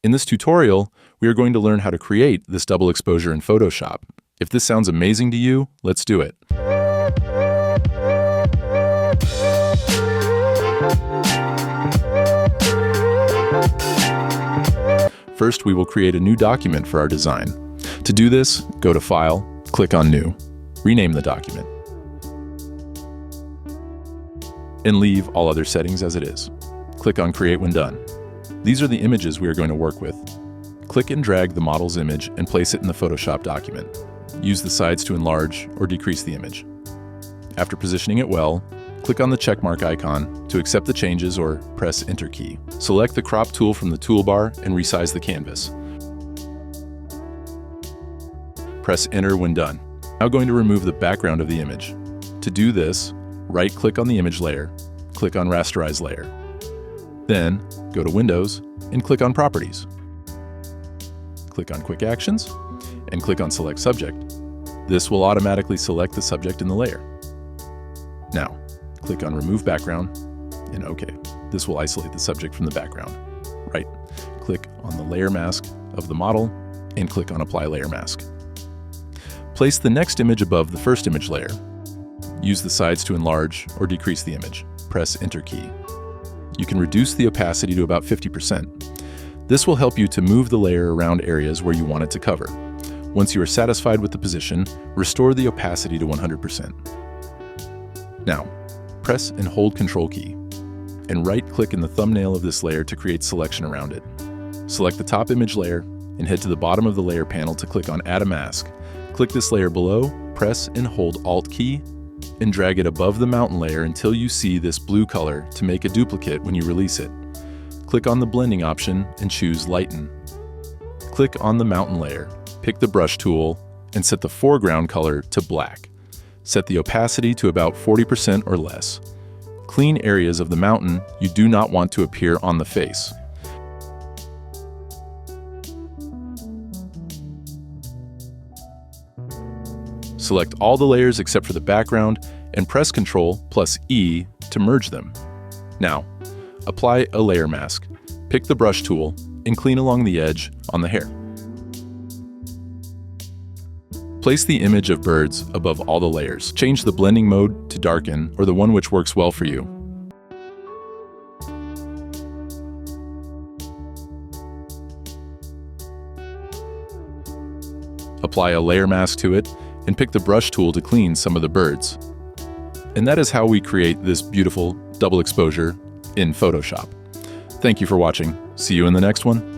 In this tutorial, we are going to learn how to create this double exposure in Photoshop. If this sounds amazing to you, let's do it. First, we will create a new document for our design. To do this, go to File, click on New, rename the document, and leave all other settings as it is. Click on Create when done. These are the images we are going to work with. Click and drag the model's image and place it in the Photoshop document. Use the sides to enlarge or decrease the image. After positioning it well, click on the checkmark icon to accept the changes or press Enter key. Select the crop tool from the toolbar and resize the canvas. Press Enter when done. Now going to remove the background of the image. To do this, right-click on the image layer, click on Rasterize Layer. Then, go to Windows and click on Properties. Click on Quick Actions and click on Select Subject. This will automatically select the subject in the layer. Now, click on Remove Background and OK. This will isolate the subject from the background. Right-click on the layer mask of the model and click on Apply Layer Mask. Place the next image above the first image layer. Use the sides to enlarge or decrease the image. Press Enter key. You can reduce the opacity to about 50%. This will help you to move the layer around areas where you want it to cover. Once you are satisfied with the position, restore the opacity to 100%. Now, press and hold Control key, and right-click in the thumbnail of this layer to create selection around it. Select the top image layer and head to the bottom of the layer panel to click on Add a Mask. Click this layer below, press and hold Alt key, and drag it above the mountain layer until you see this blue color to make a duplicate when you release it. Click on the blending option and choose Lighten. Click on the mountain layer, pick the brush tool, and set the foreground color to black. Set the opacity to about 40% or less. Clean areas of the mountain you do not want to appear on the face. Select all the layers except for the background and press Ctrl plus E to merge them. Now, apply a layer mask. Pick the brush tool and clean along the edge on the hair. Place the image of birds above all the layers. Change the blending mode to darken or the one which works well for you. Apply a layer mask to it and pick the brush tool to clean some of the birds. And that is how we create this beautiful double exposure in Photoshop. Thank you for watching. See you in the next one.